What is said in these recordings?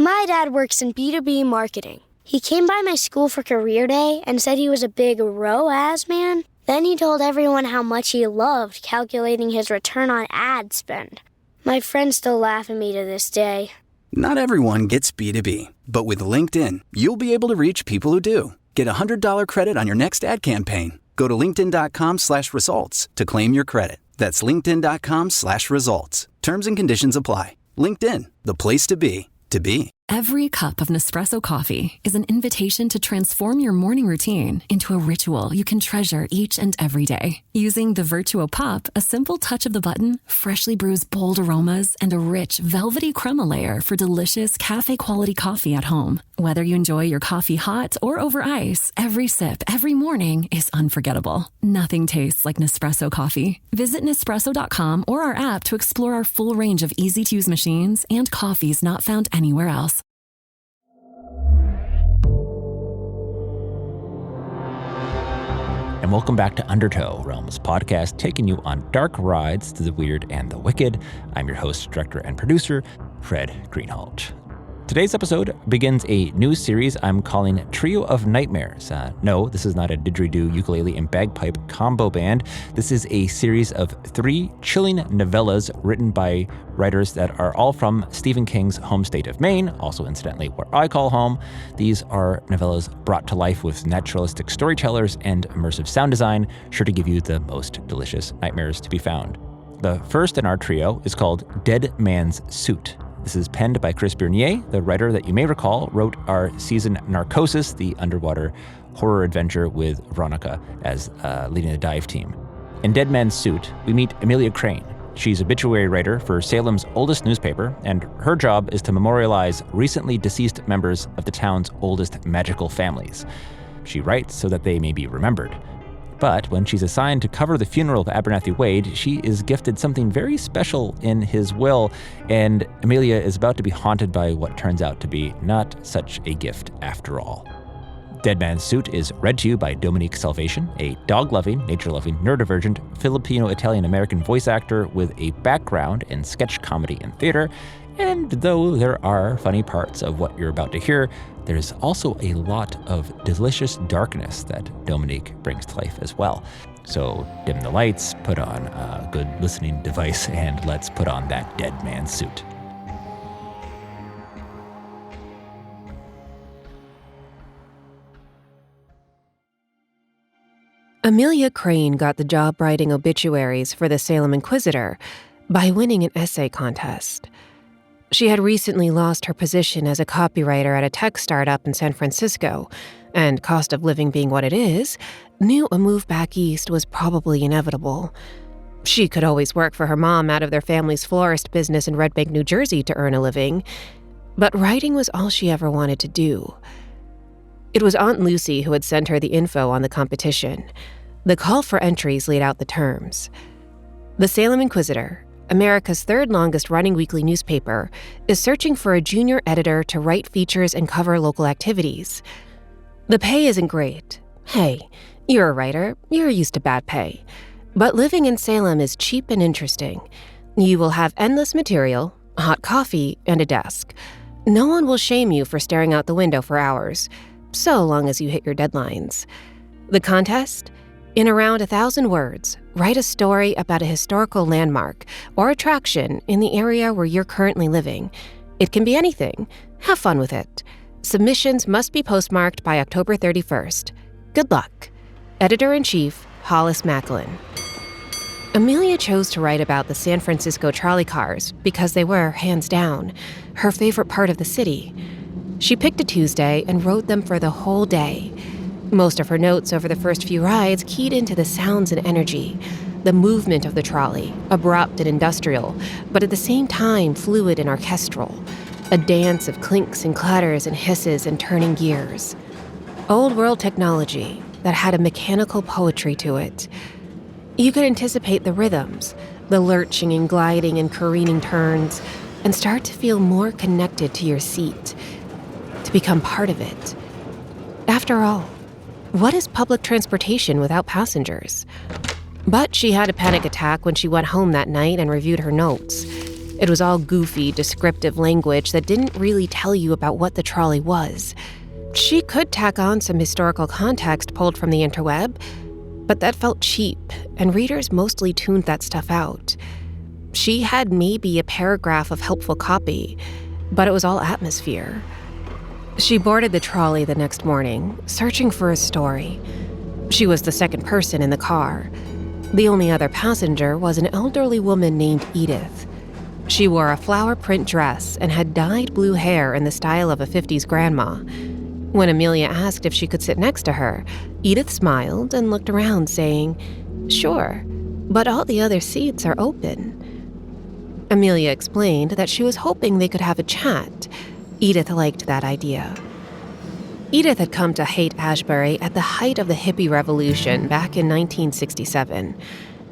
My dad works in B2B marketing. He came by my school for career day and said he was a big ROAS man. Then he told everyone how much he loved calculating his return on ad spend. My friends still laugh at me to this day. Not everyone gets B2B, but with LinkedIn, you'll be able to reach people who do. Get a $100 credit on your next ad campaign. Go to linkedin.com/results to claim your credit. That's linkedin.com/results. Terms and conditions apply. LinkedIn, the place to be, to be. Every cup of Nespresso coffee is an invitation to transform your morning routine into a ritual you can treasure each and every day. Using the Virtuo Pup, a simple touch of the button freshly brews bold aromas and a rich, velvety crema layer for delicious cafe-quality coffee at home. Whether you enjoy your coffee hot or over ice, every sip, every morning is unforgettable. Nothing tastes like Nespresso coffee. Visit Nespresso.com or our app to explore our full range of easy-to-use machines and coffees not found anywhere else. And welcome back to Undertow, Realms podcast, taking you on dark rides to the weird and the wicked. I'm your host, director, and producer, Fred Greenhalgh. Today's episode begins a new series I'm calling Trio of Nightmares. No, this is not a didgeridoo, ukulele, and bagpipe combo band. This is a series of 3 chilling novellas written by writers that are all from Stephen King's home state of Maine, also incidentally where I call home. These are novellas brought to life with naturalistic storytellers and immersive sound design, sure to give you the most delicious nightmares to be found. The first in our trio is called Dead Man's Suit. This is penned by Chris Bernier, the writer that you may recall wrote our season Narcosis, the underwater horror adventure with Veronica as leading the dive team. In Dead Man's Suit, we meet Amelia Crane. She's obituary writer for Salem's oldest newspaper, and her job is to memorialize recently deceased members of the town's oldest magical families. She writes so that they may be remembered. But when she's assigned to cover the funeral of Abernathy Waid, she is gifted something very special in his will, and Amelia is about to be haunted by what turns out to be not such a gift after all. Dead Man's Suit is read to you by Dominique Salvacion, a dog-loving, nature-loving, neurodivergent, Filipino-Italian-American voice actor with a background in sketch comedy and theater. And though there are funny parts of what you're about to hear, there's also a lot of delicious darkness that Dominique brings to life as well. So dim the lights, put on a good listening device, and let's put on that Dead Man's Suit. Amelia Crane got the job writing obituaries for the Salem Inquisitor by winning an essay contest. She had recently lost her position as a copywriter at a tech startup in San Francisco, and cost of living being what it is, knew a move back east was probably inevitable. She could always work for her mom out of their family's florist business in Red Bank, New Jersey to earn a living, but writing was all she ever wanted to do. It was Aunt Lucy who had sent her the info on the competition. The call for entries laid out the terms. The Salem Inquisitor, America's third longest running weekly newspaper, is searching for a junior editor to write features and cover local activities. The pay isn't great. Hey, you're a writer, you're used to bad pay. But living in Salem is cheap and interesting. You will have endless material, hot coffee, and a desk. No one will shame you for staring out the window for hours, so long as you hit your deadlines. The contest? In around 1,000 words, write a story about a historical landmark or attraction in the area where you're currently living. It can be anything. Have fun with it. Submissions must be postmarked by October 31st. Good luck. Editor-in-Chief, Hollis Macklin. Amelia chose to write about the San Francisco trolley cars because they were, hands down, her favorite part of the city. She picked a Tuesday and wrote them for the whole day. Most of her notes over the first few rides keyed into the sounds and energy, the movement of the trolley, abrupt and industrial, but at the same time fluid and orchestral, a dance of clinks and clatters and hisses and turning gears. Old-world technology that had a mechanical poetry to it. You could anticipate the rhythms, the lurching and gliding and careening turns, and start to feel more connected to your seat, to become part of it. After all, what is public transportation without passengers? But she had a panic attack when she went home that night and reviewed her notes. It was all goofy, descriptive language that didn't really tell you about what the trolley was. She could tack on some historical context pulled from the interweb, but that felt cheap, and readers mostly tuned that stuff out. She had maybe a paragraph of helpful copy, but it was all atmosphere. She boarded the trolley the next morning, searching for a story. She was the second person in the car. The only other passenger was an elderly woman named Edith. She wore a flower print dress and had dyed blue hair in the style of a 50s grandma. When Amelia asked if she could sit next to her, Edith smiled and looked around, saying, "Sure, but all the other seats are open." Amelia explained that she was hoping they could have a chat. Edith liked that idea. Edith had come to hate Ashbury at the height of the hippie revolution back in 1967.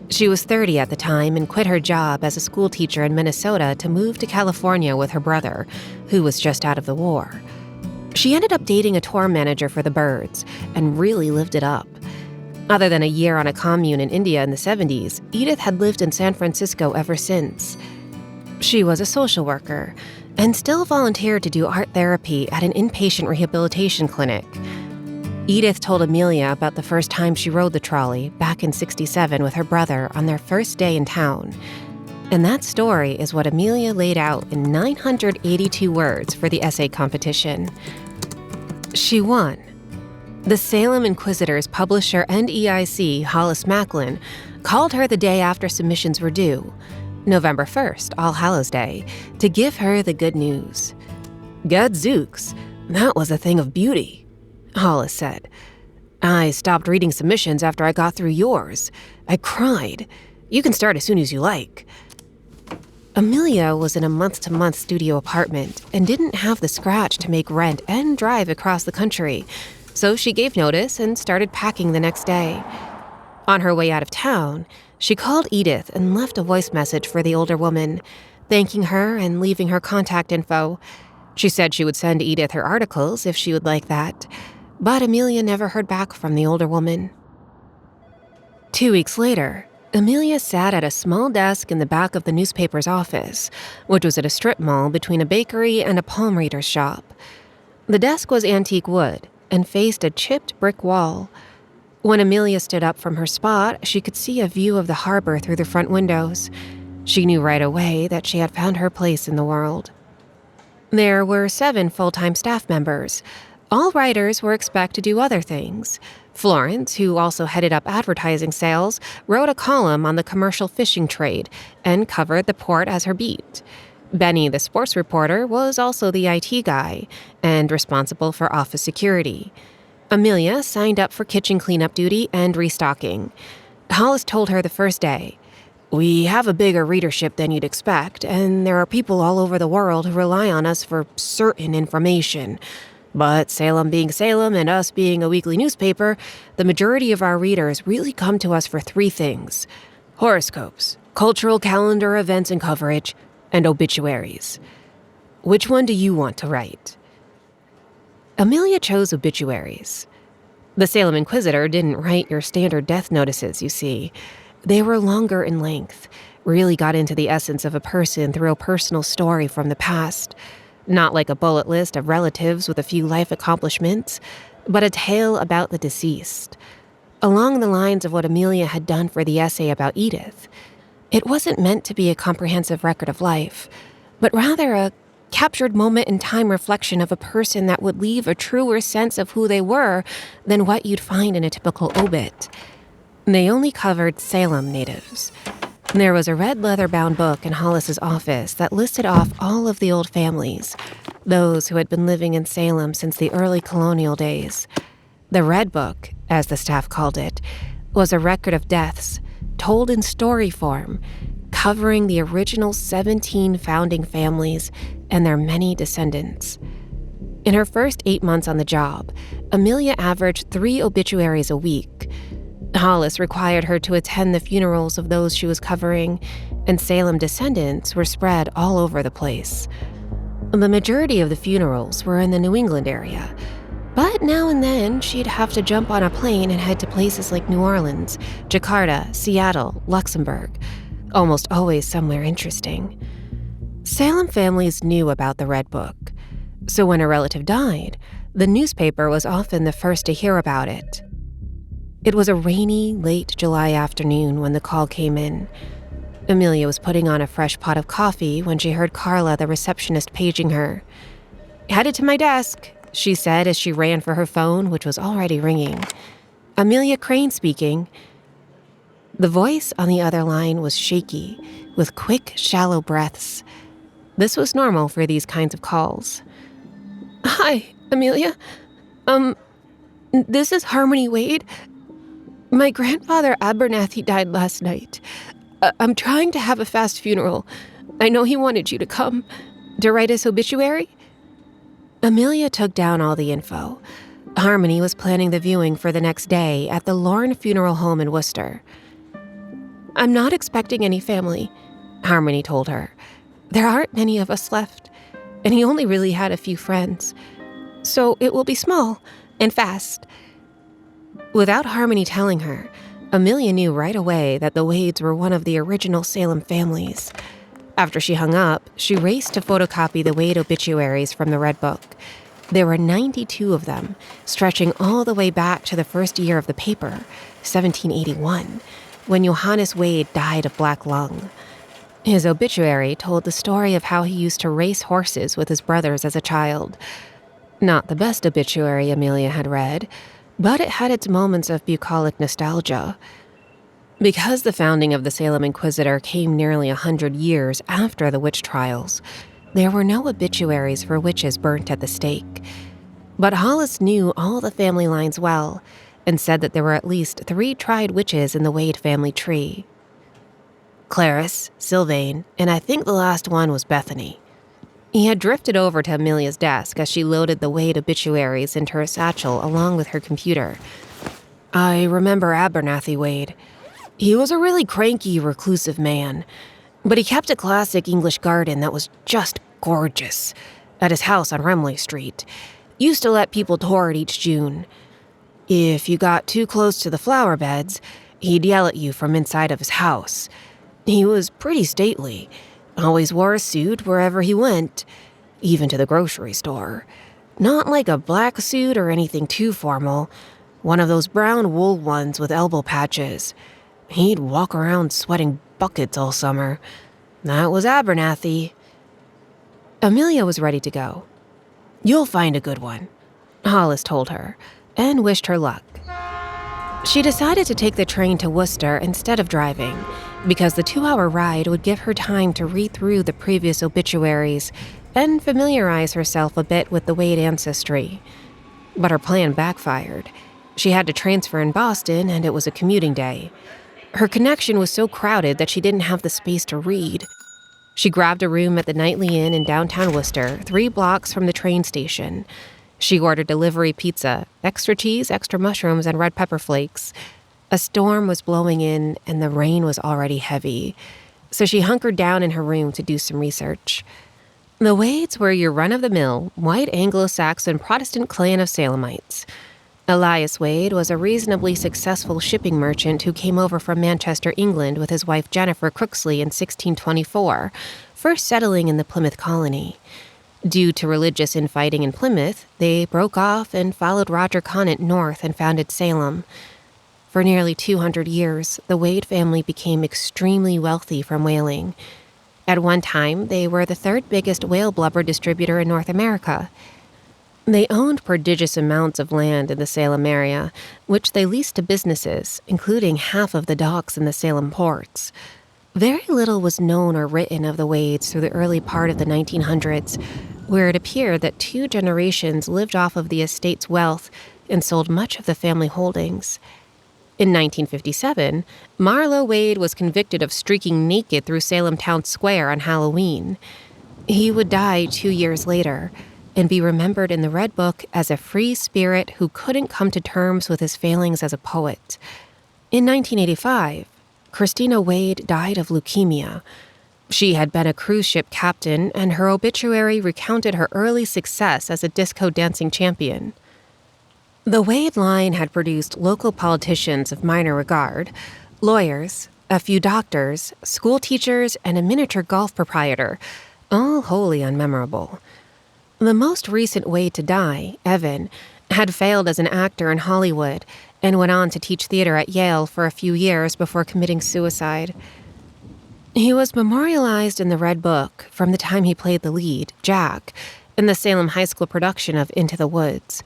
She was 30 at the time and quit her job as a school teacher in Minnesota to move to California with her brother, who was just out of the war. She ended up dating a tour manager for the Birds and really lived it up. Other than a year on a commune in India in the 70s, Edith had lived in San Francisco ever since. She was a social worker and still volunteered to do art therapy at an inpatient rehabilitation clinic. Edith told Amelia about the first time she rode the trolley back in '67 with her brother on their first day in town. And that story is what Amelia laid out in 982 words for the essay competition. She won. The Salem Inquisitor's publisher and EIC, Hollis Macklin, called her the day after submissions were due, November 1st, All Hallows Day, to give her the good news. "Gadzooks, that was a thing of beauty," Hollis said. "I stopped reading submissions after I got through yours. I cried. You can start as soon as you like." Amelia was in a month-to-month studio apartment and didn't have the scratch to make rent and drive across the country, so she gave notice and started packing the next day. On her way out of town, she called Edith and left a voice message for the older woman, thanking her and leaving her contact info. She said she would send Edith her articles if she would like that, but Amelia never heard back from the older woman. 2 weeks later, Amelia sat at a small desk in the back of the newspaper's office, which was at a strip mall between a bakery and a palm reader's shop. The desk was antique wood and faced a chipped brick wall. When Amelia stood up from her spot, she could see a view of the harbor through the front windows. She knew right away that she had found her place in the world. There were 7 full-time staff members. All writers were expected to do other things. Florence, who also headed up advertising sales, wrote a column on the commercial fishing trade and covered the port as her beat. Benny, the sports reporter, was also the IT guy and responsible for office security. Amelia signed up for kitchen cleanup duty and restocking. Hollis told her the first day, "We have a bigger readership than you'd expect, and there are people all over the world who rely on us for certain information. But Salem being Salem and us being a weekly newspaper, the majority of our readers really come to us for 3 things: horoscopes, cultural calendar events and coverage, and obituaries. Which one do you want to write?" Amelia chose obituaries. The Salem Inquisitor didn't write your standard death notices, you see. They were longer in length, really got into the essence of a person through a personal story from the past. Not like a bullet list of relatives with a few life accomplishments, but a tale about the deceased. Along the lines of what Amelia had done for the essay about Edith. It wasn't meant to be a comprehensive record of life, but rather a captured moment-in-time reflection of a person that would leave a truer sense of who they were than what you'd find in a typical obit. They only covered Salem natives. There was a red leather-bound book in Hollis's office that listed off all of the old families, those who had been living in Salem since the early colonial days. The Red Book, as the staff called it, was a record of deaths, told in story form, covering the original 17 founding families and their many descendants. In her first 8 months on the job, Amelia averaged 3 obituaries a week. Hollis required her to attend the funerals of those she was covering, and Salem descendants were spread all over the place. The majority of the funerals were in the New England area, but now and then she'd have to jump on a plane and head to places like New Orleans, Jakarta, Seattle, Luxembourg, almost always somewhere interesting. Salem families knew about the Red Book, so when a relative died, the newspaper was often the first to hear about it. It was a rainy, late July afternoon when the call came in. Amelia was putting on a fresh pot of coffee when she heard Carla, the receptionist, paging her. "Headed to my desk," she said as she ran for her phone, which was already ringing. "Amelia Crane speaking." The voice on the other line was shaky, with quick, shallow breaths. This was normal for these kinds of calls. "Hi, Amelia. This is Harmony Waid. My grandfather Abernathy died last night. I'm trying to have a fast funeral. I know he wanted you to come. To write his obituary?" Amelia took down all the info. Harmony was planning the viewing for the next day at the Lorne Funeral Home in Worcester. "I'm not expecting any family," Harmony told her. "There aren't many of us left, and he only really had a few friends. So it will be small and fast." Without Harmony telling her, Amelia knew right away that the Waids were one of the original Salem families. After she hung up, she raced to photocopy the Waid obituaries from the Red Book. There were 92 of them, stretching all the way back to the first year of the paper, 1781, when Johannes Waid died of black lung. His obituary told the story of how he used to race horses with his brothers as a child. Not the best obituary Amelia had read, but it had its moments of bucolic nostalgia. Because the founding of the Salem Inquisitor came nearly 100 years after the witch trials, there were no obituaries for witches burnt at the stake. But Hollis knew all the family lines well and said that there were at least 3 tried witches in the Waid family tree. Clarice, Sylvain, and I think the last one was Bethany. He had drifted over to Amelia's desk as she loaded the Waid obituaries into her satchel along with her computer. "I remember Abernathy Waid. He was a really cranky, reclusive man, but he kept a classic English garden that was just gorgeous at his house on Remley Street. Used to let people tour it each June. If you got too close to the flower beds, he'd yell at you from inside of his house. He was pretty stately. Always wore a suit wherever he went, even to the grocery store. Not like a black suit or anything too formal. One of those brown wool ones with elbow patches. He'd walk around sweating buckets all summer. That was Abernathy." Amelia was ready to go. "You'll find a good one," Hollis told her, and wished her luck. She decided to take the train to Worcester instead of driving, because the 2-hour ride would give her time to read through the previous obituaries and familiarize herself a bit with the Waid ancestry. But her plan backfired. She had to transfer in Boston, and it was a commuting day. Her connection was so crowded that she didn't have the space to read. She grabbed a room at the Nightly Inn in downtown Worcester, 3 blocks from the train station. She ordered delivery pizza, extra cheese, extra mushrooms, and red pepper flakes. A storm was blowing in, and the rain was already heavy, so she hunkered down in her room to do some research. The Waids were your run-of-the-mill, white Anglo-Saxon Protestant clan of Salemites. Elias Waid was a reasonably successful shipping merchant who came over from Manchester, England with his wife Jennifer Crooksley in 1624, first settling in the Plymouth colony. Due to religious infighting in Plymouth, they broke off and followed Roger Conant north and founded Salem. For nearly 200 years, the Waid family became extremely wealthy from whaling. At one time, they were the 3rd biggest whale blubber distributor in North America. They owned prodigious amounts of land in the Salem area, which they leased to businesses, including half of the docks in the Salem ports. Very little was known or written of the Waids through the early part of the 1900s, where it appeared that 2 generations lived off of the estate's wealth and sold much of the family holdings. In 1957, Marlowe Waid was convicted of streaking naked through Salem Town Square on Halloween. He would die 2 years later and be remembered in the Red Book as a free spirit who couldn't come to terms with his failings as a poet. In 1985, Christina Waid died of leukemia. She had been a cruise ship captain, and her obituary recounted her early success as a disco dancing champion. The Waid line had produced local politicians of minor regard, lawyers, a few doctors, school teachers, and a miniature golf proprietor, all wholly unmemorable. The most recent Waid to die, Evan, had failed as an actor in Hollywood and went on to teach theater at Yale for a few years before committing suicide. He was memorialized in the Red Book from the time he played the lead, Jack, in the Salem High School production of Into the Woods.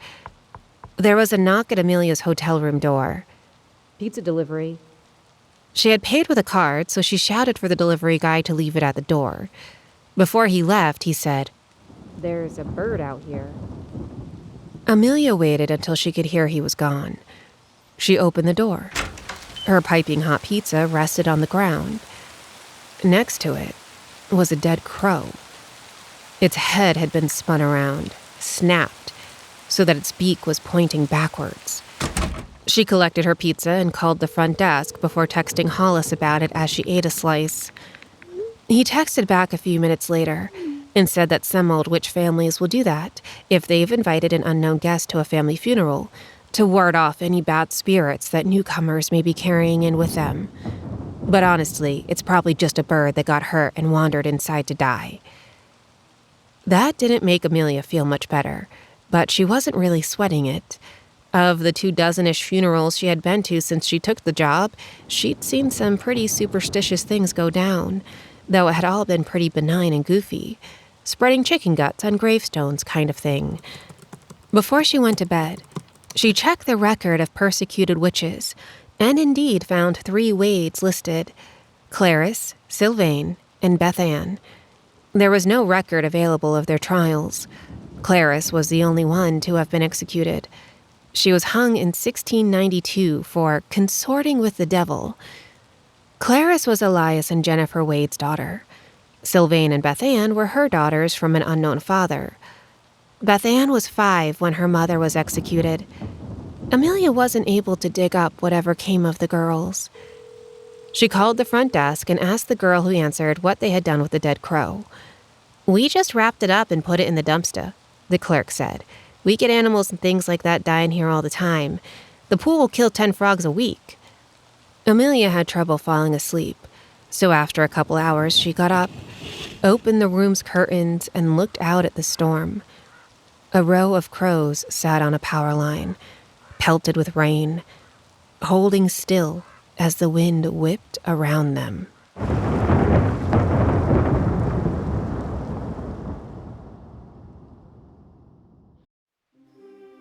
There was a knock at Amelia's hotel room door. Pizza delivery. She had paid with a card, so she shouted for the delivery guy to leave it at the door. Before he left, he said, "There's a bird out here." Amelia waited until she could hear he was gone. She opened the door. Her piping hot pizza rested on the ground. Next to it was a dead crow. Its head had been spun around, snapped, so that its beak was pointing backwards. She collected her pizza and called the front desk before texting Hollis about it as she ate a slice. He texted back a few minutes later and said that some Old Witch families will do that if they've invited an unknown guest to a family funeral to ward off any bad spirits that newcomers may be carrying in with them. But honestly, it's probably just a bird that got hurt and wandered inside to die. That didn't make Amelia feel much better, but she wasn't really sweating it. Of the 24 funerals she had been to since she took the job, she'd seen some pretty superstitious things go down, though it had all been pretty benign and goofy. Spreading chicken guts on gravestones kind of thing. Before she went to bed, she checked the record of persecuted witches, and indeed found 3 Waids listed: Clarice, Sylvain, and Beth Ann. There was no record available of their trials. Clarice was the only one to have been executed. She was hung in 1692 for consorting with the devil. Clarice was Elias and Jennifer Waid's daughter. Sylvain and Beth Ann were her daughters from an unknown father. Beth Ann was 5 when her mother was executed. Amelia wasn't able to dig up whatever came of the girls. She called the front desk and asked the girl who answered what they had done with the dead crow. "We just wrapped it up and put it in the dumpster," the clerk said. "We get animals and things like that dying here all the time. The pool will kill 10 frogs a week." Amelia had trouble falling asleep, so after a couple hours she got up, opened the room's curtains, and looked out at the storm. A row of crows sat on a power line, pelted with rain, holding still as the wind whipped around them.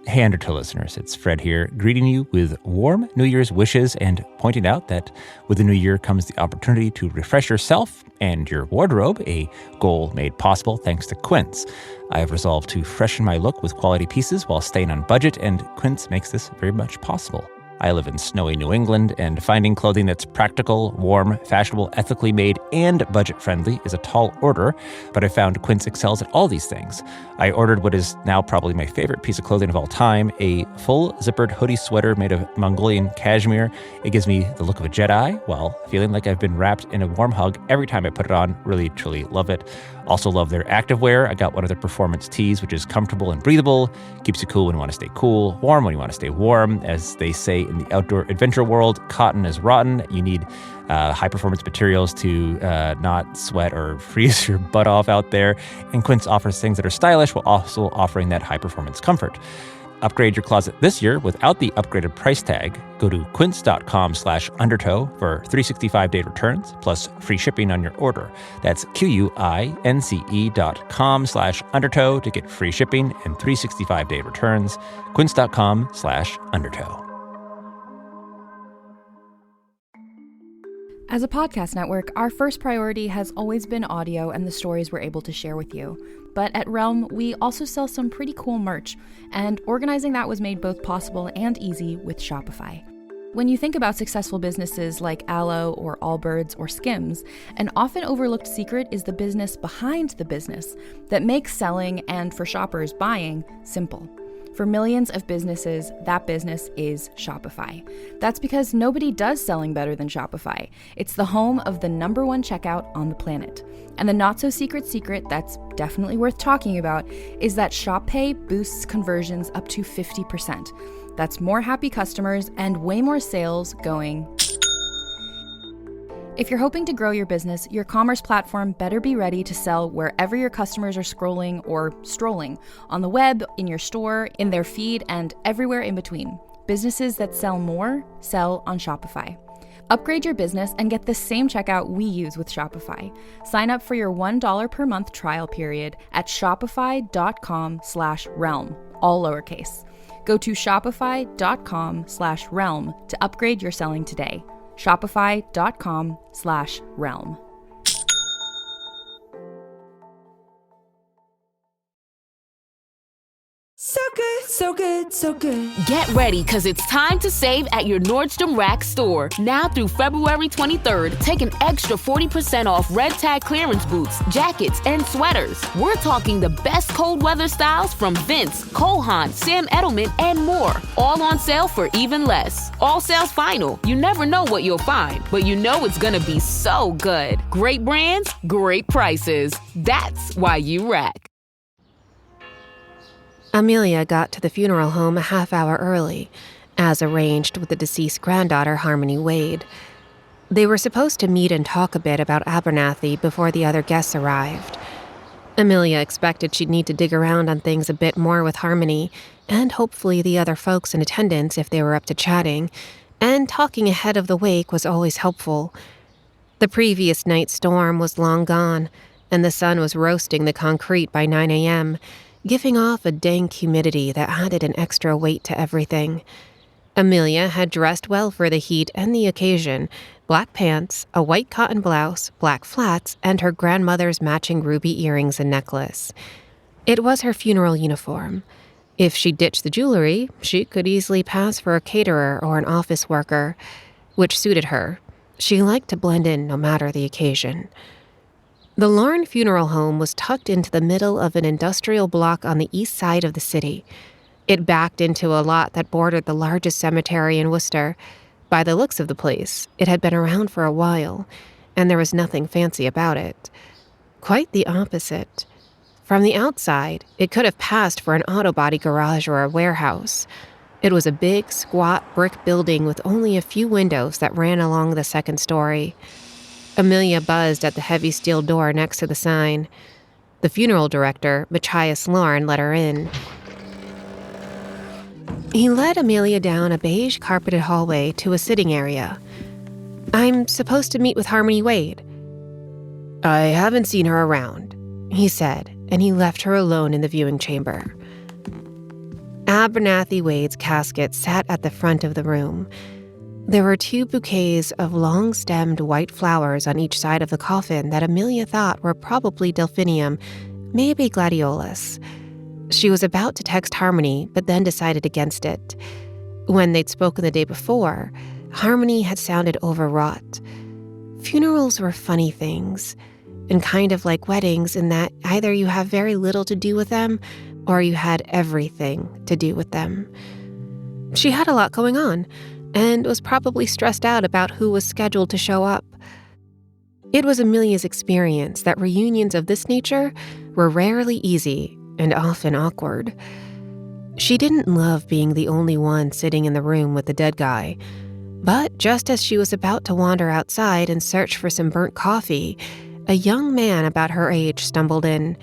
Hey, Undertow listeners, it's Fred here, greeting you with warm New Year's wishes and pointing out that with the new year comes the opportunity to refresh yourself and your wardrobe, a goal made possible thanks to Quince. I have resolved to freshen my look with quality pieces while staying on budget, and Quince makes this very much possible. I live in snowy New England, and finding clothing that's practical, warm, fashionable, ethically made, and budget-friendly is a tall order, but I found Quince excels at all these things. I ordered what is now probably my favorite piece of clothing of all time, a full zippered hoodie sweater made of Mongolian cashmere. It gives me the look of a Jedi while feeling like I've been wrapped in a warm hug every time I put it on. Really, truly love it. Also love their activewear. I got one of their performance tees, which is comfortable and breathable, keeps you cool when you want to stay cool, warm when you want to stay warm. As they say in the outdoor adventure world, cotton is rotten. You need high-performance materials to not sweat or freeze your butt off out there. And Quince offers things that are stylish while also offering that high-performance comfort. Upgrade your closet this year without the upgraded price tag. Go to quince.com/undertow for 365-day returns plus free shipping on your order. That's QUINCE.com/undertow to get free shipping and 365-day returns. Quince.com/undertow. As a podcast network, our first priority has always been audio and the stories we're able to share with you. But at Realm, we also sell some pretty cool merch, and organizing that was made both possible and easy with Shopify. When you think about successful businesses like Aloe or Allbirds or Skims, an often overlooked secret is the business behind the business that makes selling and, for shoppers, buying simple. For millions of businesses, that business is Shopify. That's because nobody does selling better than Shopify. It's the home of the #1 checkout on the planet. And the not-so-secret secret that's definitely worth talking about is that Shop Pay boosts conversions up to 50%. That's more happy customers and way more sales going. If you're hoping to grow your business, your commerce platform better be ready to sell wherever your customers are scrolling or strolling, on the web, in your store, in their feed, and everywhere in between. Businesses that sell more sell on Shopify. Upgrade your business and get the same checkout we use with Shopify. Sign up for your $1 per month trial period at shopify.com/realm, all lowercase. Go to shopify.com/realm to upgrade your selling today. Shopify.com/realm. So good, so good, so good. Get ready, because it's time to save at your Nordstrom Rack store. Now through February 23rd, take an extra 40% off red tag clearance boots, jackets, and sweaters. We're talking the best cold weather styles from Vince, Cole Haan, Sam Edelman, and more. All on sale for even less. All sales final. You never know what you'll find, but you know it's gonna be so good. Great brands, great prices. That's why you rack. Amelia got to the funeral home a half hour early, as arranged with the deceased granddaughter, Harmony Waid. They were supposed to meet and talk a bit about Abernathy before the other guests arrived. Amelia expected she'd need to dig around on things a bit more with Harmony, and hopefully the other folks in attendance if they were up to chatting, and talking ahead of the wake was always helpful. The previous night's storm was long gone, and the sun was roasting the concrete by 9 a.m., giving off a dank humidity that added an extra weight to everything. Amelia had dressed well for the heat and the occasion: black pants, a white cotton blouse, black flats, and her grandmother's matching ruby earrings and necklace. It was her funeral uniform. If she ditched the jewelry, she could easily pass for a caterer or an office worker, which suited her. She liked to blend in no matter the occasion. The Lorne Funeral Home was tucked into the middle of an industrial block on the east side of the city. It backed into a lot that bordered the largest cemetery in Worcester. By the looks of the place, it had been around for a while, and there was nothing fancy about it. Quite the opposite. From the outside, it could have passed for an auto body garage or a warehouse. It was a big, squat brick building with only a few windows that ran along the second story. Amelia buzzed at the heavy steel door next to the sign. The funeral director, Machias Lorne, let her in. He led Amelia down a beige carpeted hallway to a sitting area. "I'm supposed to meet with Harmony Waid." "I haven't seen her around," he said, and he left her alone in the viewing chamber. Abernathy Waid's casket sat at the front of the room. There were 2 bouquets of long-stemmed white flowers on each side of the coffin that Amelia thought were probably delphinium, maybe gladiolus. She was about to text Harmony, but then decided against it. When they'd spoken the day before, Harmony had sounded overwrought. Funerals were funny things, and kind of like weddings in that either you have very little to do with them, or you had everything to do with them. She had a lot going on, and was probably stressed out about who was scheduled to show up. It was Amelia's experience that reunions of this nature were rarely easy and often awkward. She didn't love being the only one sitting in the room with the dead guy, but just as she was about to wander outside and search for some burnt coffee, a young man about her age stumbled in.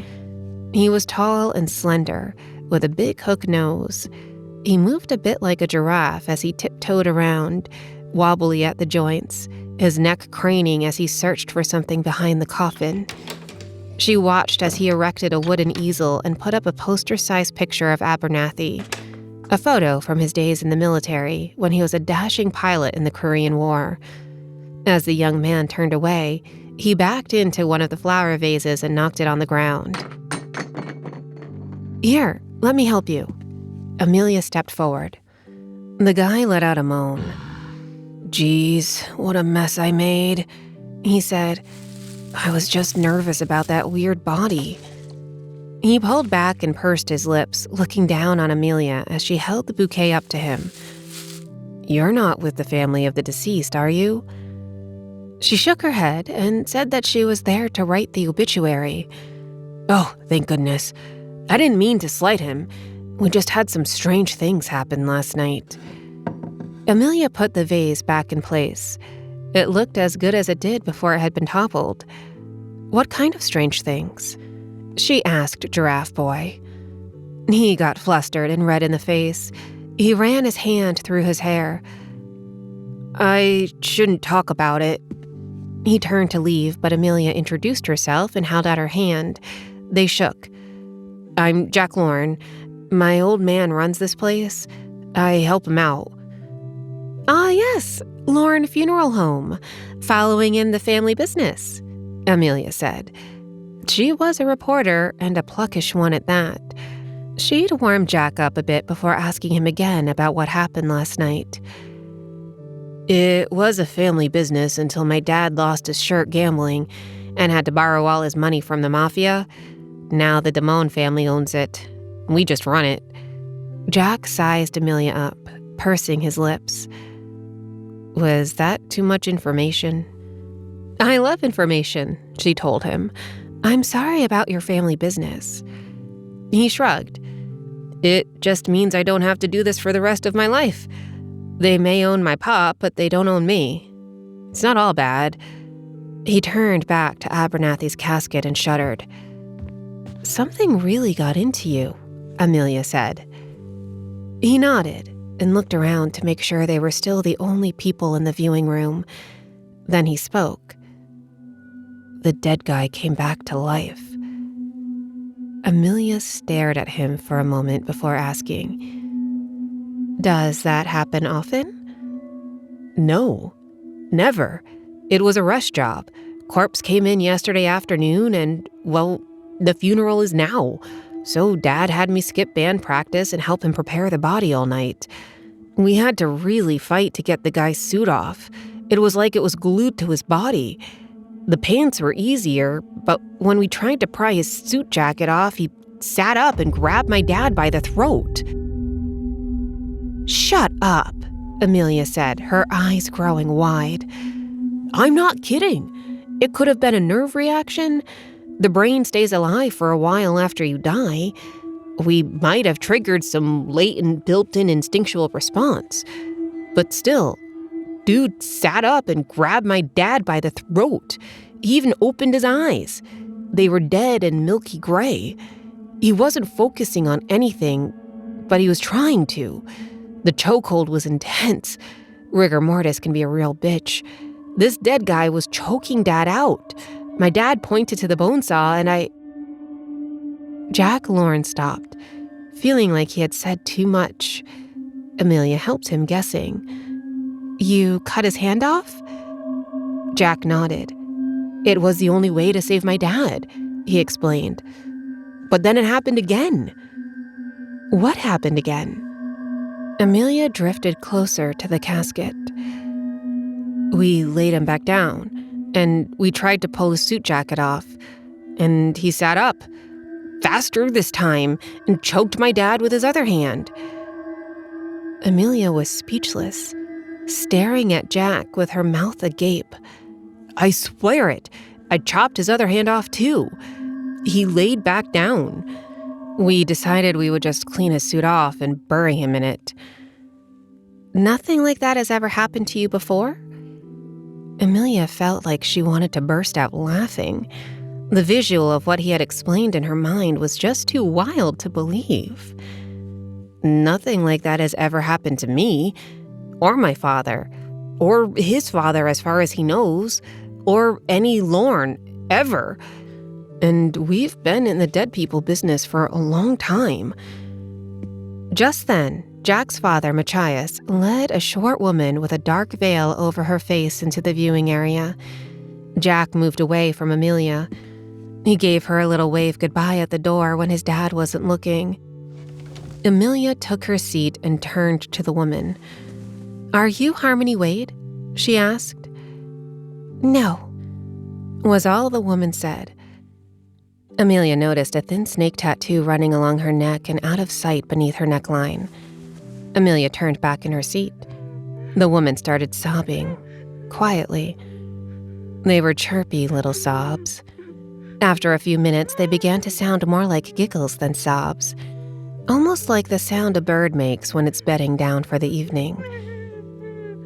He was tall and slender, with a big hook nose. He moved a bit like a giraffe as he tiptoed around, wobbly at the joints, his neck craning as he searched for something behind the coffin. She watched as he erected a wooden easel and put up a poster-sized picture of Abernathy, a photo from his days in the military when he was a dashing pilot in the Korean War. As the young man turned away, he backed into one of the flower vases and knocked it on the ground. "Here, let me help you." Amelia stepped forward. The guy let out a moan. "Geez, what a mess I made," he said. "I was just nervous about that weird body." He pulled back and pursed his lips, looking down on Amelia as she held the bouquet up to him. "You're not with the family of the deceased, are you?" She shook her head and said that she was there to write the obituary. "Oh, thank goodness. I didn't mean to slight him. We just had some strange things happen last night." Amelia put the vase back in place. It looked as good as it did before it had been toppled. What kind of strange things? She asked Giraffe Boy. He got flustered and red in the face. He ran his hand through his hair. I shouldn't talk about it. He turned to leave, but Amelia introduced herself and held out her hand. They shook. I'm Jack Lorne. My old man runs this place. I help him out. Ah, yes, Lorne Funeral Home, following in the family business, Amelia said. She was a reporter, and a pluckish one at that. She'd warmed Jack up a bit before asking him again about what happened last night. It was a family business until my dad lost his shirt gambling and had to borrow all his money from the mafia. Now the Damone family owns it. We just run it. Jack sized Amelia up, pursing his lips. Was that too much information? I love information, she told him. I'm sorry about your family business. He shrugged. It just means I don't have to do this for the rest of my life. They may own my pop, but they don't own me. It's not all bad. He turned back to Abernathy's casket and shuddered. Something really got into you, Amelia said. He nodded and looked around to make sure they were still the only people in the viewing room. Then he spoke. The dead guy came back to life. Amelia stared at him for a moment before asking, Does that happen often? No, never. It was a rush job. Corpse came in yesterday afternoon and, well, the funeral is now. So Dad had me skip band practice and help him prepare the body all night. We had to really fight to get the guy's suit off. It was like it was glued to his body. The pants were easier, but when we tried to pry his suit jacket off, he sat up and grabbed my dad by the throat. Shut up, Amelia said, her eyes growing wide. I'm not kidding. It could have been a nerve reaction. The brain stays alive for a while after you die. We might have triggered some latent, built-in instinctual response. But still, dude sat up and grabbed my dad by the throat. He even opened his eyes. They were dead and milky gray. He wasn't focusing on anything, but he was trying to. The chokehold was intense. Rigor mortis can be a real bitch. This dead guy was choking Dad out. My dad pointed to the bone saw and I... Jack Lorne stopped, feeling like he had said too much. Amelia helped him, guessing. You cut his hand off? Jack nodded. It was the only way to save my dad, he explained. But then it happened again. What happened again? Amelia drifted closer to the casket. We laid him back down, and we tried to pull his suit jacket off. And he sat up, faster this time, and choked my dad with his other hand. Amelia was speechless, staring at Jack with her mouth agape. I swear it, I chopped his other hand off too. He laid back down. We decided we would just clean his suit off and bury him in it. Nothing like that has ever happened to you before? Amelia felt like she wanted to burst out laughing. The visual of what he had explained in her mind was just too wild to believe. Nothing like that has ever happened to me, or my father, or his father as far as he knows, or any Lorne, ever. And we've been in the dead people business for a long time. Just then, Jack's father, Machias, led a short woman with a dark veil over her face into the viewing area. Jack moved away from Amelia. He gave her a little wave goodbye at the door when his dad wasn't looking. Amelia took her seat and turned to the woman. Are you Harmony Waid? She asked. No, was all the woman said. Amelia noticed a thin snake tattoo running along her neck and out of sight beneath her neckline. Amelia turned back in her seat. The woman started sobbing, quietly. They were chirpy little sobs. After a few minutes, they began to sound more like giggles than sobs, almost like the sound a bird makes when it's bedding down for the evening.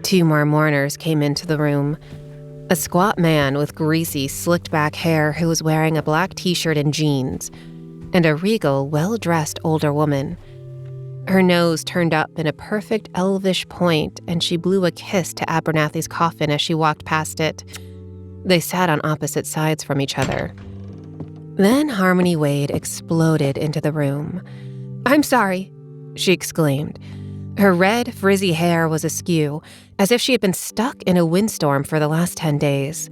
2 more mourners came into the room. A squat man with greasy, slicked-back hair who was wearing a black t-shirt and jeans, and a regal, well-dressed older woman. Her nose turned up in a perfect elvish point, and she blew a kiss to Abernathy's coffin as she walked past it. They sat on opposite sides from each other. Then Harmony Waid exploded into the room. "I'm sorry," she exclaimed. Her red, frizzy hair was askew, as if she had been stuck in a windstorm for the last 10 days.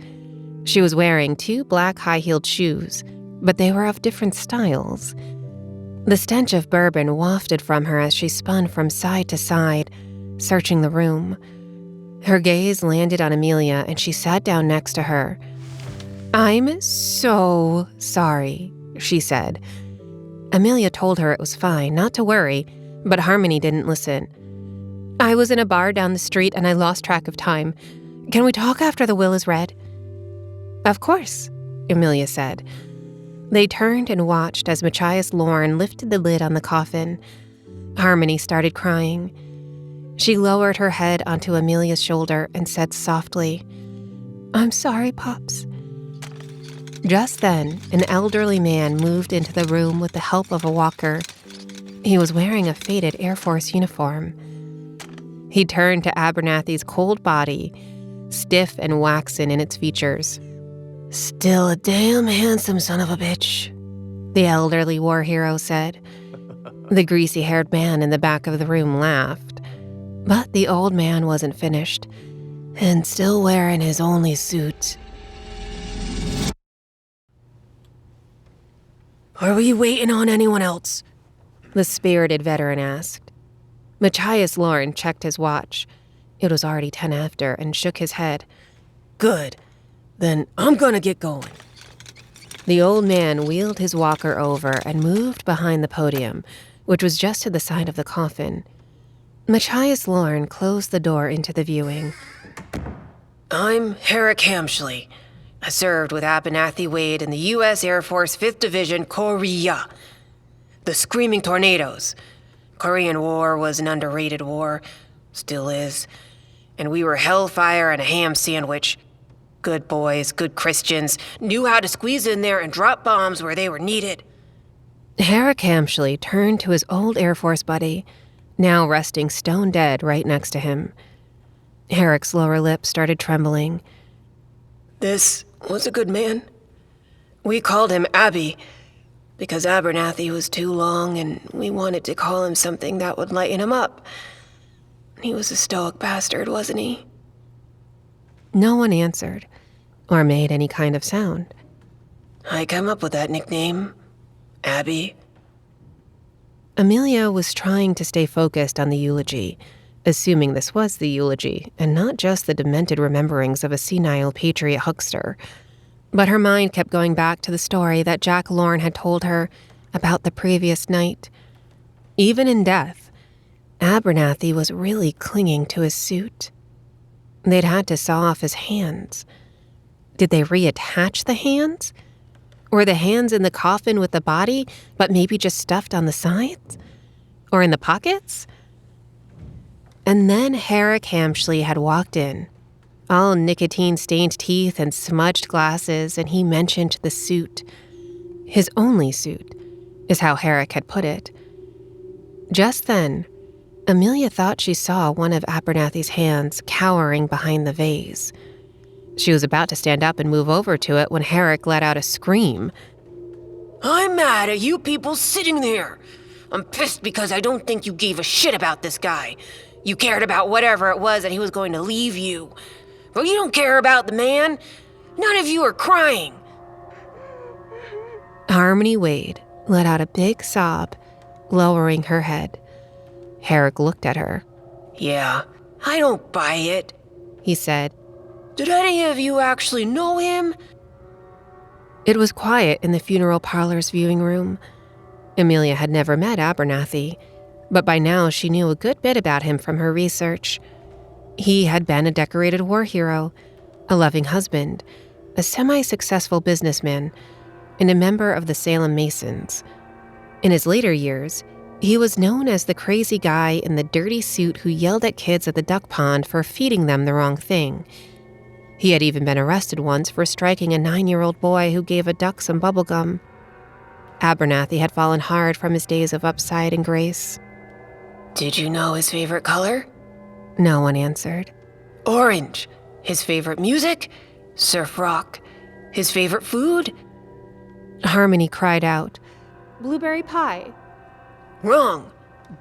She was wearing 2 black high-heeled shoes, but they were of different styles. The stench of bourbon wafted from her as she spun from side to side, searching the room. Her gaze landed on Amelia, and she sat down next to her. "I'm so sorry," she said. Amelia told her it was fine, not to worry, but Harmony didn't listen. "I was in a bar down the street and I lost track of time. Can we talk after the will is read?" "Of course," Amelia said. They turned and watched as Machias Lorne lifted the lid on the coffin. Harmony started crying. She lowered her head onto Amelia's shoulder and said softly, "I'm sorry, Pops." Just then, an elderly man moved into the room with the help of a walker. He was wearing a faded Air Force uniform. He turned to Abernathy's cold body, stiff and waxen in its features. "Still a damn handsome son of a bitch," the elderly war hero said. The greasy-haired man in the back of the room laughed. But the old man wasn't finished, and still wearing his only suit. "Are we waiting on anyone else?" the spirited veteran asked. Machias Lorne checked his watch. It was already 10 after, and shook his head. "Good. Then I'm gonna get going." The old man wheeled his walker over and moved behind the podium, which was just to the side of the coffin. Machias Lorne closed the door into the viewing. "I'm Herrick Hamshley. I served with Abernathy Waid in the U.S. Air Force 5th Division, Korea. The Screaming Tornadoes. Korean War was an underrated war. Still is. And we were hellfire and a ham sandwich. Good boys, good Christians, knew how to squeeze in there and drop bombs where they were needed." Herrick Hamshley turned to his old Air Force buddy, now resting stone dead right next to him. Herrick's lower lip started trembling. "This was a good man. We called him Abby, because Abernathy was too long and we wanted to call him something that would lighten him up. He was a stoic bastard, wasn't he?" No one answered, or made any kind of sound. "I come up with that nickname, Abby." Amelia was trying to stay focused on the eulogy, assuming this was the eulogy, and not just the demented rememberings of a senile patriot huckster. But her mind kept going back to the story that Jack Lorne had told her about the previous night. Even in death, Abernathy was really clinging to his suit. They'd had to saw off his hands. Did they reattach the hands? Were the hands in the coffin with the body, but maybe just stuffed on the sides? Or in the pockets? And then Herrick Hamshley had walked in, all nicotine-stained teeth and smudged glasses, and he mentioned the suit. His only suit, is how Herrick had put it. Just then, Amelia thought she saw one of Abernathy's hands cowering behind the vase. She was about to stand up and move over to it when Herrick let out a scream. "I'm mad at you people sitting there. I'm pissed because I don't think you gave a shit about this guy. You cared about whatever it was that he was going to leave you. But you don't care about the man. None of you are crying." Harmony Waid let out a big sob, lowering her head. Herrick looked at her. "Yeah, I don't buy it," he said. "Did any of you actually know him?" It was quiet in the funeral parlor's viewing room. Amelia had never met Abernathy, but by now she knew a good bit about him from her research. He had been a decorated war hero, a loving husband, a semi-successful businessman, and a member of the Salem Masons. In his later years, he was known as the crazy guy in the dirty suit who yelled at kids at the duck pond for feeding them the wrong thing. He had even been arrested once for striking a 9-year-old boy who gave a duck some bubblegum. Abernathy had fallen hard from his days of upside and grace. Did you know his favorite color? No one answered. Orange. His favorite music? Surf rock. His favorite food? Harmony cried out. Blueberry pie. Wrong.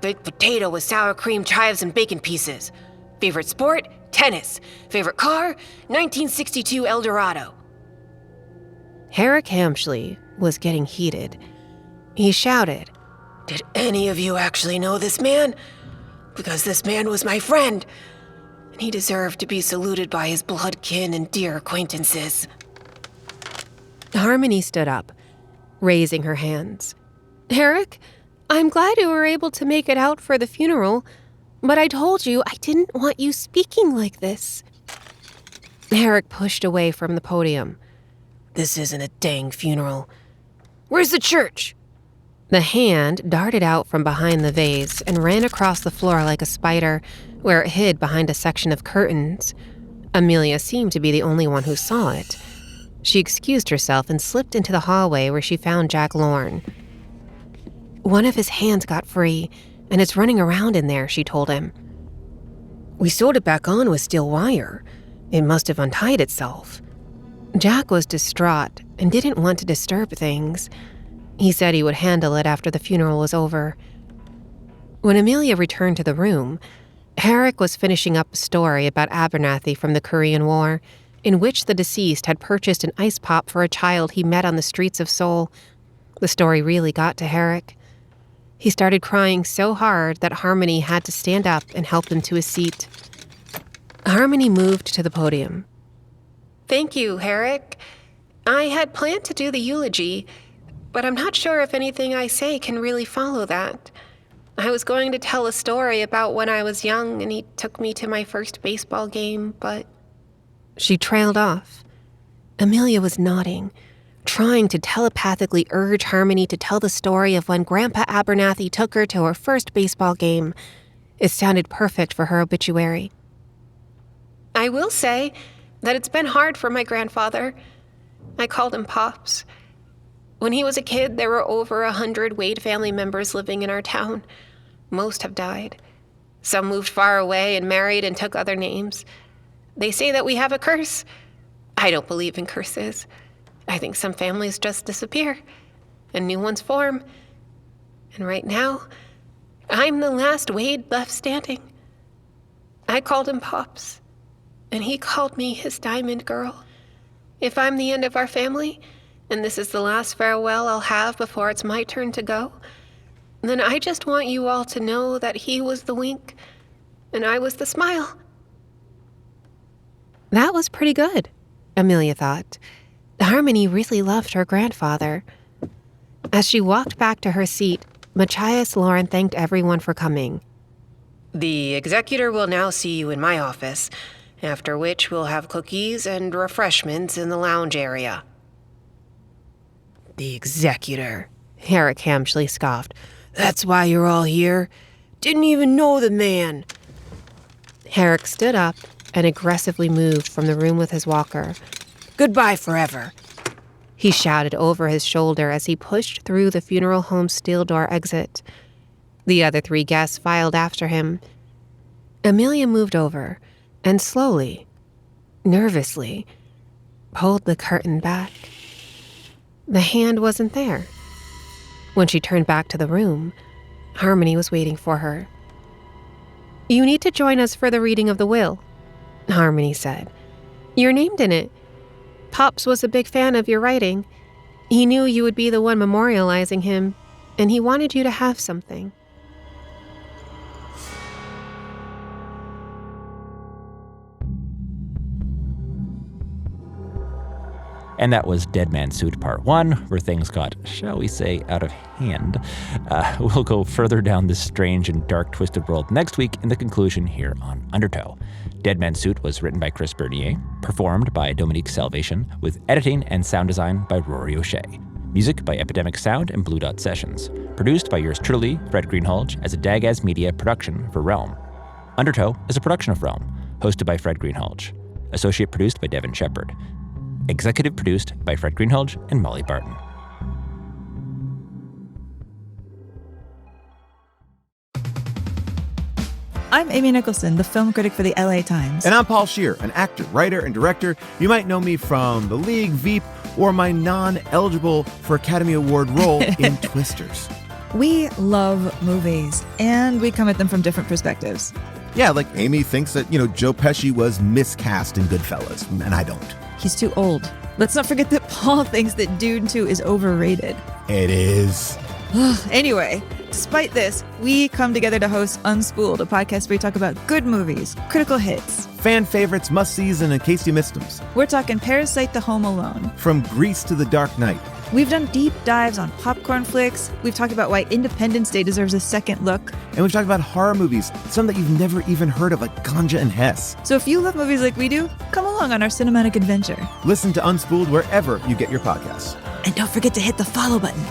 Baked potato with sour cream, chives, and bacon pieces. Favorite sport? Tennis. Favorite car? 1962 Eldorado. Herrick Hampshire was getting heated. He shouted, Did any of you actually know this man? Because this man was my friend, and he deserved to be saluted by his blood kin and dear acquaintances. Harmony stood up, raising her hands. Herrick, I'm glad you were able to make it out for the funeral, but I told you I didn't want you speaking like this. Herrick pushed away from the podium. This isn't a dang funeral. Where's the church? The hand darted out from behind the vase and ran across the floor like a spider, where it hid behind a section of curtains. Amelia seemed to be the only one who saw it. She excused herself and slipped into the hallway where she found Jack Lorne. One of his hands got free, and it's running around in there, she told him. We sewed it back on with steel wire. It must have untied itself. Jack was distraught and didn't want to disturb things. He said he would handle it after the funeral was over. When Amelia returned to the room, Herrick was finishing up a story about Abernathy from the Korean War, in which the deceased had purchased an ice pop for a child he met on the streets of Seoul. The story really got to Herrick. He started crying so hard that Harmony had to stand up and help him to his seat. Harmony moved to the podium. Thank you, Herrick. I had planned to do the eulogy, but I'm not sure if anything I say can really follow that. I was going to tell a story about when I was young and he took me to my first baseball game, but... She trailed off. Amelia was nodding, trying to telepathically urge Harmony to tell the story of when Grandpa Abernathy took her to her first baseball game. It sounded perfect for her obituary. I will say that it's been hard for my grandfather. I called him Pops. When he was a kid, there were over 100 Waid family members living in our town. Most have died. Some moved far away and married and took other names. They say that we have a curse. I don't believe in curses. I think some families just disappear, and new ones form. And right now, I'm the last Waid left standing. I called him Pops, and he called me his diamond girl. If I'm the end of our family, and this is the last farewell I'll have before it's my turn to go, then I just want you all to know that he was the wink, and I was the smile. That was pretty good, Amelia thought. Harmony really loved her grandfather. As she walked back to her seat, Machias Lauren thanked everyone for coming. The executor will now see you in my office, after which we'll have cookies and refreshments in the lounge area. The executor, Herrick Hampshire scoffed. That's why you're all here? Didn't even know the man. Herrick stood up and aggressively moved from the room with his walker. Goodbye forever, he shouted over his shoulder as he pushed through the funeral home's steel door exit. The other 3 guests filed after him. Amelia moved over and slowly, nervously, pulled the curtain back. The hand wasn't there. When she turned back to the room, Harmony was waiting for her. You need to join us for the reading of the will, Harmony said. You're named in it. Pops was a big fan of your writing. He knew you would be the one memorializing him, and he wanted you to have something. And that was Dead Man Suit Part 1, where things got, shall we say, out of hand. We'll go further down this strange and dark twisted world next week in the conclusion here on Undertow. Dead Man Suit was written by Chris Bernier, performed by Dominique Salvacion, with editing and sound design by Rory O'Shea. Music by Epidemic Sound and Blue Dot Sessions. Produced by yours truly, Fred Greenhalgh, as a Dagaz Media production for Realm. Undertow is a production of Realm, hosted by Fred Greenhalgh. Associate produced by Devin Shepard. Executive produced by Fred Greenhalgh and Molly Barton. I'm Amy Nicholson, the film critic for the LA Times. And I'm Paul Scheer, an actor, writer, and director. You might know me from The League, Veep, or my non-eligible for Academy Award role in Twisters. We love movies, and we come at them from different perspectives. Yeah, like Amy thinks that, Joe Pesci was miscast in Goodfellas, and I don't. He's too old. Let's not forget that Paul thinks that Dune 2 is overrated. It is. Anyway, despite this, we come together to host Unspooled, a podcast where we talk about good movies, critical hits, fan favorites, must-sees, and in case you missed them. We're talking Parasite to Home Alone. From Grease to The Dark Knight. We've done deep dives on popcorn flicks. We've talked about why Independence Day deserves a second look. And we've talked about horror movies, some that you've never even heard of, like Ganja and Hess. So if you love movies like we do, come along on our cinematic adventure. Listen to Unspooled wherever you get your podcasts. And don't forget to hit the follow button.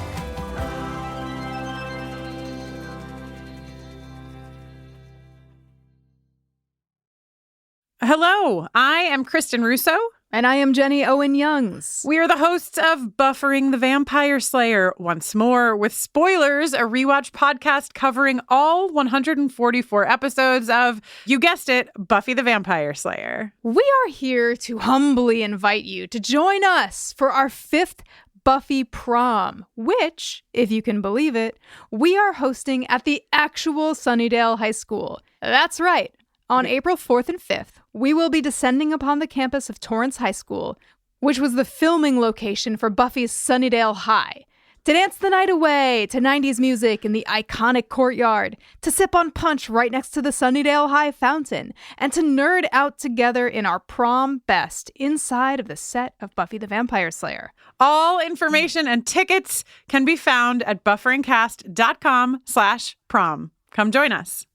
Hello, I am Kristen Russo. And I am Jenny Owen Youngs. We are the hosts of Buffering the Vampire Slayer once more with Spoilers, a rewatch podcast covering all 144 episodes of, you guessed it, Buffy the Vampire Slayer. We are here to humbly invite you to join us for our 5th Buffy prom, which, if you can believe it, we are hosting at the actual Sunnydale High School. That's right. On April 4th and 5th, we will be descending upon the campus of Torrance High School, which was the filming location for Buffy's Sunnydale High, to dance the night away to 90s music in the iconic courtyard, to sip on punch right next to the Sunnydale High fountain, and to nerd out together in our prom best inside of the set of Buffy the Vampire Slayer. All information and tickets can be found at bufferingcast.com/prom. Come join us.